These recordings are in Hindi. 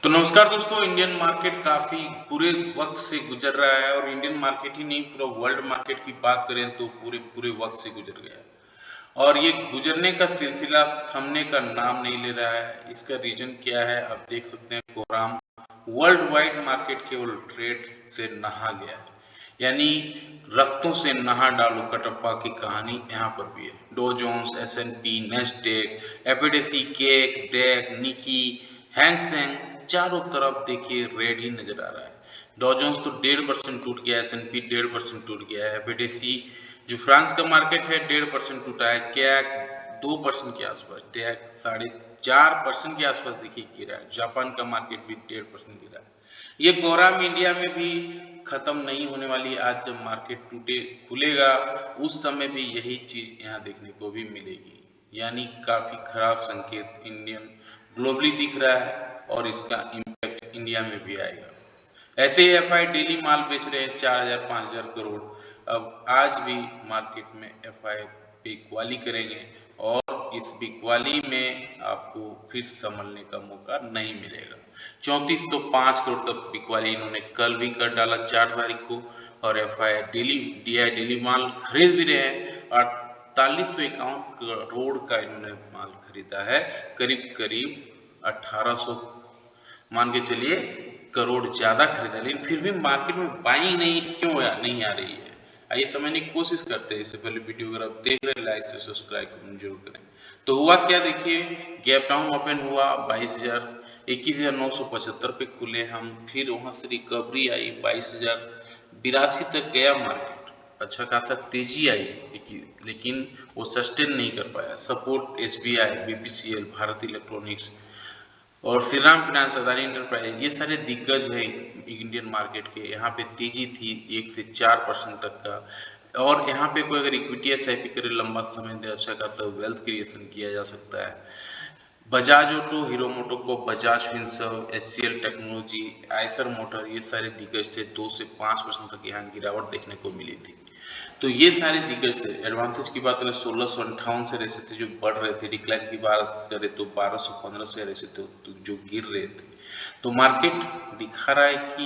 तो नमस्कार दोस्तों, इंडियन मार्केट काफी बुरे वक्त से गुजर रहा है और इंडियन मार्केट ही नहीं पूरा वर्ल्ड मार्केट की बात करें तो पूरे पूरे वक्त से गुजर गया है। और ये गुजरने का सिलसिला थमने का नाम नहीं ले रहा है। इसका रीजन क्या है आप देख सकते हैं। कोराम वर्ल्ड वाइड मार्केट केवल ट्रेड से नहा गया है, यानी रक्तों से नहा डालो कटप्पा की कहानी यहाँ पर भी है। डो जोन्स, एस&पी, नेस्डेक, एफएडीसी, CAC, DAX, Nikkei, Hang Seng, चारों तरफ देखिए रेड ही नजर आ रहा है। डॉ जोन्स तो 1.5% टूट गया है, एस&पी 1.5% टूट गया है, एफएडीसी जो फ्रांस का मार्केट है 1.5% टूटा है, कैक 2% के आसपास, डेक 4.5% के आसपास देखिए गिरा है। जापान का मार्केट भी 1.5% गिरा है। ये कोराम इंडिया में भी खत्म नहीं होने वाली। आज जब मार्केट टूटे खुलेगा उस समय भी यही चीज यहाँ देखने को भी मिलेगी, यानी काफी खराब संकेत इंडियन ग्लोबली दिख रहा है और इसका इम्पैक्ट इंडिया में भी आएगा। ऐसे ही एफआई डेली माल बेच रहे हैं 4,000-5,000 करोड़। अब आज भी मार्केट में एफआई बिकवाली करेंगे और इस बिकवाली में आपको फिर संभलने का मौका नहीं मिलेगा। 3405 करोड़ का बिकवाली इन्होंने कल भी कर डाला 4 तारीख को, और एफआई डेली डीआई डेली माल खरीद भी रहे हैं। 4851 करोड़ का इन्होंने माल खरीदा है, करीब करीब 1800 मान के चलिए करोड़ ज्यादा खरीदा, लेकिन फिर भी मार्केट में बाइंग नहीं क्यों नहीं आ रही है, आइए समझने की कोशिश करते हैं। इससे पहले वीडियो अगर आप देख रहे हैं लाइक से सब्सक्राइब जरूर करें। तो हुआ क्या देखिए, गैप डाउन ओपन हुआ 21,975 पे खुले हम, फिर वहां से रिकवरी आई 22,082 तक गया मार्केट। अच्छा खासा तेजी आई लेकिन वो सस्टेन नहीं कर पाया। Support SBI, BPCL, Bharat electronics और श्रीराम फाइनेंस, अदानी इंटरप्राइज, ये सारे दिग्गज हैं इंडियन मार्केट के। यहाँ पे तेजी थी 1 से 4% तक का। और यहाँ पे कोई अगर इक्विटी एसआईपी करे लंबा समय दे, अच्छा खासा वेल्थ क्रिएशन किया जा सकता है। Bajaj auto, Hero MotoCorp, Bajaj Finserv, HCL technology, Eicher motor, ये सारे दिग्गज थे। 2 से 5% तक यहाँ गिरावट देखने को मिली थी। तो ये सारे दिग्गज थे। एडवांसेज की बात करें 1658 से ऐसे थे जो बढ़ रहे थे। डिक्लाइन की बात करें तो 1215 से ऐसे थे तो जो गिर रहे थे। तो मार्केट दिखा रहा है कि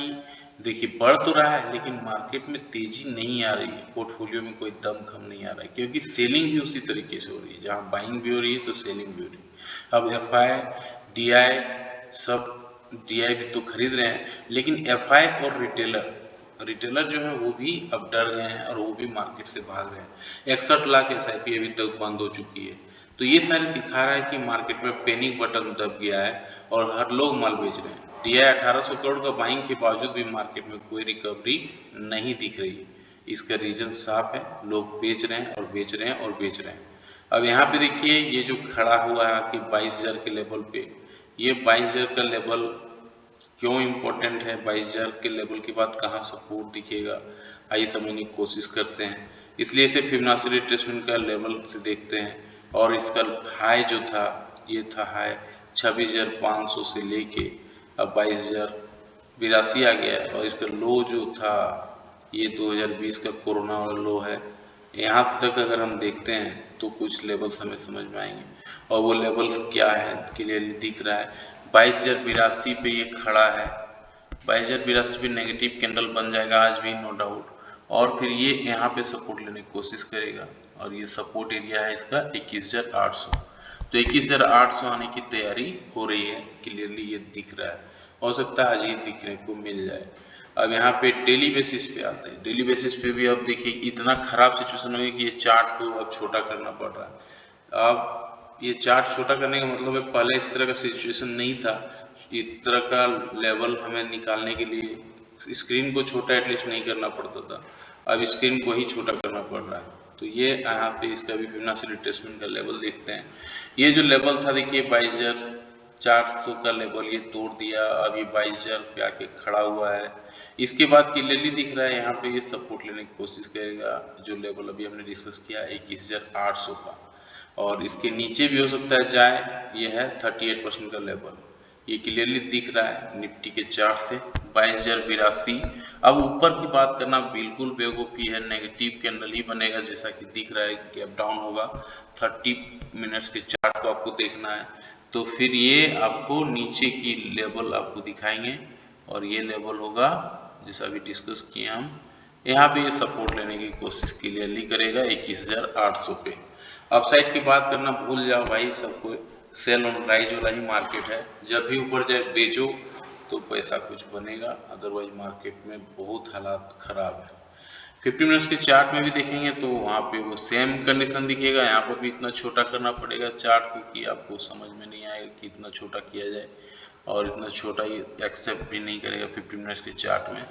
देखिए बढ़ तो रहा है लेकिन मार्केट में तेजी नहीं आ रही है, पोर्टफोलियो में कोई दमखम नहीं आ रहा है, क्योंकि सेलिंग भी उसी तरीके से हो रही है। जहां बाइंग भी हो रही है तो सेलिंग भी हो रही है। अब एफआई डीआई सब, डीआई भी तो खरीद रहे हैं लेकिन एफआई और रिटेलर जो है वो भी अब डर गए हैं और वो भी मार्केट से भाग रहे हैं। 61 लाख एसआईपी अभी तक बंद हो चुकी है। तो ये सारे दिखा रहा है कि मार्केट में पैनिक बटन दब गया है और हर लोग माल बेच रहे हैं। डीआई 1800 करोड़ का बाइंग के बावजूद भी मार्केट में कोई रिकवरी नहीं दिख रही है। इसका रीजन साफ है, लोग बेच रहे हैं और बेच रहे हैं और बेच रहे हैं। अब यहाँ पे देखिए ये जो खड़ा हुआ है कि 22,000 के लेवल पे, ये 22,000 का लेवल क्यों इम्पोर्टेंट है, 22,000 के लेवल के बाद कहाँ सपोर्ट दिखेगा, आइए समझने की कोशिश करते हैं। इसलिए इसे फिबोनाची रिट्रेसमेंट का लेवल से देखते हैं। और इसका हाई जो था, ये था हाई 26,500 से लेके अब 22,082 आ गया है। और इसका लो जो था ये 2020 का कोरोना वाला लो है। यहाँ तक अगर हम देखते हैं तो कुछ लेवल्स हमें समझ में आएंगे और वो लेवल्स क्या है क्लियरली दिख रहा है। 22,082 पे ये खड़ा है, 22,082 पे नेगेटिव कैंडल बन जाएगा आज भी नो डाउट, और फिर ये यहाँ पे सपोर्ट लेने की कोशिश करेगा और ये सपोर्ट एरिया है इसका 21,800। तो 21,800 आने की तैयारी हो रही है, क्लियरली ये दिख रहा है। हो सकता है आज ये दिखने को मिल जाए। अब यहाँ पे डेली बेसिस पे आते हैं। डेली बेसिस पे भी अब देखिए इतना खराब सिचुएशन हो गई कि ये चार्ट को अब छोटा करना पड़ रहा है। अब ये चार्ट छोटा करने का मतलब है पहले इस तरह का सिचुएशन नहीं था। इस तरह का लेवल हमें निकालने के लिए स्क्रीन को छोटा एटलीस्ट नहीं करना पड़ता था, अब स्क्रीन को ही छोटा करना पड़ रहा है। तो ये यहाँ पे इसका भी फिबोनाची रिट्रेसमेंट का लेवल देखते हैं। ये जो लेवल था देखिए 22,400 का लेवल, ये तोड़ दिया, अभी 22,000 पे आके खड़ा हुआ है। इसके बाद क्लियरली दिख रहा है यहाँ पे ये सपोर्ट लेने की कोशिश करेगा, जो लेवल अभी हमने डिस्कस किया 21,800 का, और इसके नीचे भी हो सकता है जाए। ये है 38% का लेवल, ये क्लियरली दिख रहा है निफ्टी के चार्ट से 22,082। अब ऊपर की बात करना बिल्कुल बेवकूफ़ी है, नेगेटिव कैंडल ही बनेगा जैसा कि दिख रहा है, गैप डाउन होगा। 30 मिनट्स के चार्ट को आपको देखना है तो फिर ये आपको नीचे की लेवल आपको दिखाएंगे और ये लेवल होगा जैसा अभी डिस्कस किए हम। यहाँ पे ये सपोर्ट लेने की कोशिश क्लियरली करेगा 21,800 पे। अपसाइड की बात करना भूल जाओ भाई, सबको सेल ऑन राइज वाला ही मार्केट है, जब भी ऊपर जाए बेचो तो पैसा कुछ बनेगा, अदरवाइज मार्केट में बहुत हालात खराब है। 50 मिनट्स के चार्ट में भी देखेंगे तो वहाँ पे वो सेम कंडीशन दिखेगा, यहाँ पर भी इतना छोटा करना पड़ेगा चार्ट को कि आपको समझ में नहीं आएगा कि इतना छोटा किया जाए, और इतना छोटा ये एक्सेप्ट भी नहीं करेगा 50 मिनट्स के चार्ट में।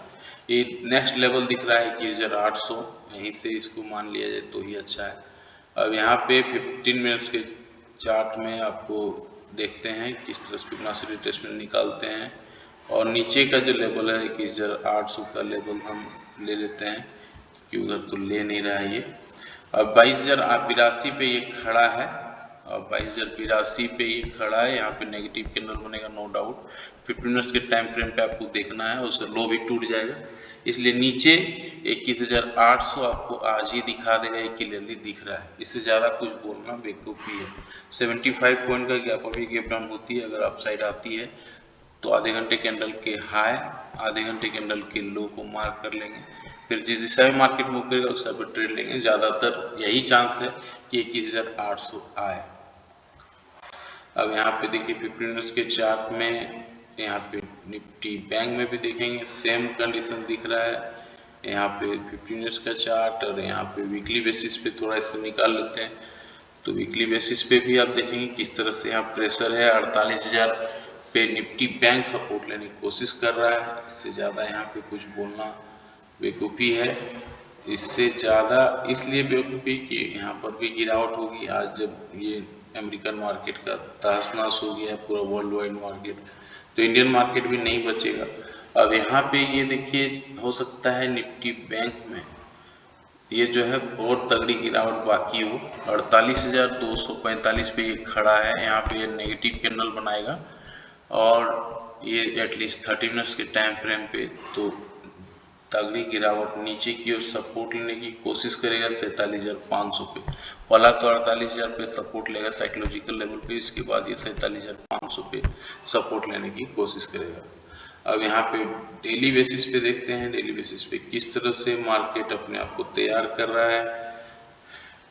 ये नेक्स्ट लेवल दिख रहा है 21,800, यहीं से इसको मान लिया जाए तो ही अच्छा है। अब यहाँ पे 15 मिनट्स के चार्ट में आपको देखते हैं किस तरह से फिबोनाची रिट्रेसमेंट निकालते हैं, और नीचे का जो लेवल है 21,800 का लेवल हम ले लेते हैं कि उधर तो ले नहीं रहा है ये। अब 22,082 पे ये खड़ा है, और 22,082 पे ये खड़ा है, यहाँ पे नेगेटिव कैंडल बनेगा नो डाउट। 15 मिनट्स के टाइम फ्रेम पे आपको देखना है, उसका लो भी टूट जाएगा, इसलिए नीचे 21,800 आपको आज ही दिखा देगा, ये क्लियरली दिख रहा है, इससे ज़्यादा कुछ बोलना बेवकूफ़ी है। 75 पॉइंट का गैप अभी गैप डाउन होती है, अगर अपसाइड आती है तो आधे घंटे कैंडल के हाई आधे घंटे कैंडल के लो को मार्क कर लेंगे, फिर जिस दिशा में मार्केट मूव करेगा उस हिसाब पर ट्रेड लेंगे। ज़्यादातर यही चांस है कि 21,800 आए। अब यहाँ पे देखिए 15 मिनट्स के चार्ट में, यहाँ पे निफ्टी बैंक में भी देखेंगे सेम कंडीशन दिख रहा है। यहाँ पे 15 मिनट्स का चार्ट और यहाँ पे वीकली बेसिस पे थोड़ा इसको निकाल लेते हैं, तो वीकली बेसिस पे भी आप देखेंगे किस तरह से यहाँ प्रेशर है। 48,000 पे निफ्टी बैंक सपोर्ट लेने की कोशिश कर रहा है, इससे ज़्यादा यहाँ पे कुछ बोलना बेवकूफ़ी है। इससे ज़्यादा इसलिए बेवकूफ़ी कि यहाँ पर भी गिरावट होगी आज, जब ये अमेरिकन मार्केट का तहस नहस हो गया पूरा वर्ल्ड वाइड मार्केट, तो इंडियन मार्केट भी नहीं बचेगा। अब यहाँ पे ये देखिए हो सकता है निफ्टी बैंक में ये जो है बहुत तगड़ी गिरावट बाकी हो। 48,245 पे ये खड़ा है, यहाँ पे ये नेगेटिव कैंडल बनाएगा और ये एटलीस्ट 30 मिनट्स के टाइम फ्रेम पे तो तगड़ी गिरावट नीचे की ओर सपोर्ट लेने की कोशिश करेगा 47,500 पे। पहला तो 48,000 पे सपोर्ट लेगा साइकोलॉजिकल लेवल पे, इसके बाद ये 47,500 पे सपोर्ट लेने की कोशिश करेगा। अब यहाँ पे डेली बेसिस पे देखते हैं, डेली बेसिस पे किस तरह से मार्केट अपने आप को तैयार कर रहा है।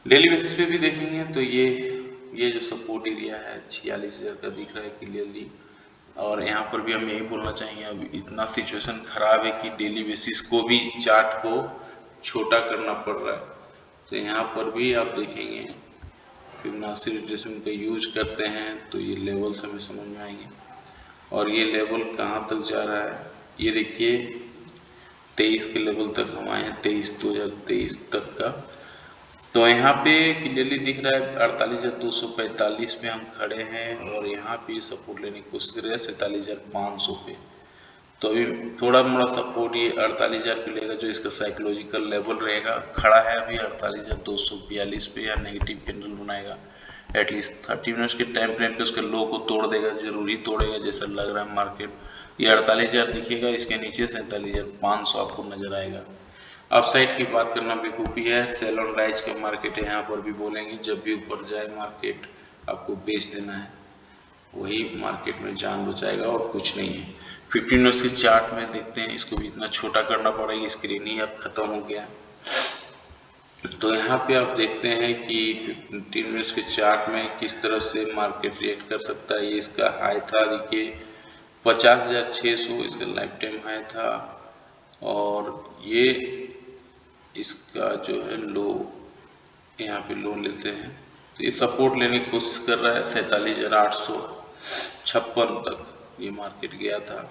डेली बेसिस पे भी देखेंगे तो ये जो सपोर्ट एरिया है 46,000 का दिख रहा है क्लियरली, और यहाँ पर भी हम यही बोलना चाहेंगे अब इतना सिचुएशन खराब है कि डेली बेसिस को भी चार्ट को छोटा करना पड़ रहा है। तो यहाँ पर भी आप देखेंगे फिबोनाची रिट्रेसमेंट का यूज करते हैं तो ये लेवल्स हमें समझ में आएंगे, और ये लेवल कहाँ तक जा रहा है ये देखिए 23 के लेवल तक हम आए हैं, 2023 तक का। तो यहाँ पे क्लियरली दिख रहा है 48,245 पे हम खड़े हैं, और यहाँ पे सपोर्ट लेने की कोशिश कर रहे हैं 47,500 पे। तो अभी थोड़ा मोड़ा सपोर्ट ये 48,000 पे लेगा, जो इसका साइकोलॉजिकल लेवल रहेगा। खड़ा है अभी 48,242 पे, या नेगेटिव कैंडल बनाएगा एटलीस्ट 30 मिनट्स के टाइम फ्रेम पे उसके लो को तोड़ देगा, जरूरी तोड़ेगा जैसा लग रहा है मार्केट। ये 48,000 दिखेगा, इसके नीचे 47,500 आपको नजर आएगा। अपसाइड की बात करना बेवकूफ़ी है, सेल ऑन राइज का मार्केट है, यहाँ पर भी बोलेंगे जब भी ऊपर जाए मार्केट आपको बेच देना है, वही मार्केट में जान बचाएगा और कुछ नहीं है। 15 मिनट्स के चार्ट में देखते हैं, इसको भी इतना छोटा करना पड़ेगा, स्क्रीन ही अब खत्म हो गया। तो यहाँ पे आप देखते हैं कि 15 मिनट्स के चार्ट में किस तरह से मार्केट रिएक्ट कर सकता है। ये इसका हाई था देखिए 50,600 इसका लाइफ टाइम हाई था, और ये इसका जो है लो, यहाँ पे लो लेते हैं तो ये सपोर्ट लेने की कोशिश कर रहा है 47,856 तक ये मार्केट गया था।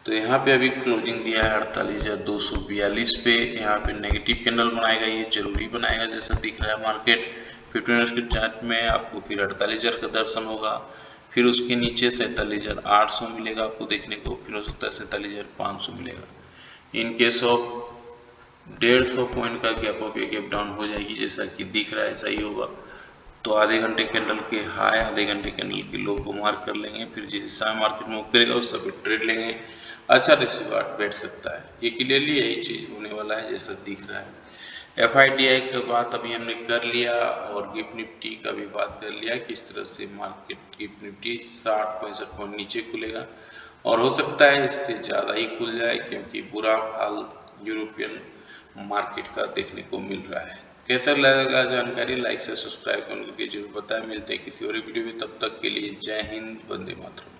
तो यहाँ पे अभी क्लोजिंग दिया है 48,242 पे, यहाँ पे नेगेटिव कैंडल बनाएगा, ये जरूरी बनाएगा जैसा दिख रहा है मार्केट। 15 मिनट्स के चार्ट में आपको फिर 48,000 का दर्शन होगा, फिर उसके नीचे 47,800 मिलेगा आपको देखने को, फिर हो सकता है 47,500 मिलेगा। इन केस ऑफ 150 पॉइंट का गैप अप या गैप डाउन हो जाएगी जैसा कि दिख रहा है, ऐसा ही होगा। तो आधे घंटे कैंडल के हाई आधे घंटे कैंडल के लो को मार्क कर लेंगे, फिर जिस हिसाब में मार्केट मूव करेगा उस सब ट्रेड लेंगे, अच्छा रिस्क बैठ सकता है। ये क्लियरली यही चीज होने वाला है जैसा दिख रहा है। FIDI की बात अभी हमने कर लिया और गिफ्ट निफ्टी का भी बात कर लिया, किस तरह से मार्केट गिफ्ट निफ्टी 60-65 पॉइंट नीचे खुलेगा और हो सकता है इससे ज़्यादा ही खुल जाए, क्योंकि बुरा हाल यूरोपियन मार्केट का देखने को मिल रहा है। कैसा लगेगा जानकारी, लाइक से सब्सक्राइब करके जरूर बताएं। मिलते हैं किसी और वीडियो में, तब तक के लिए जय हिंद, वंदे मातरम।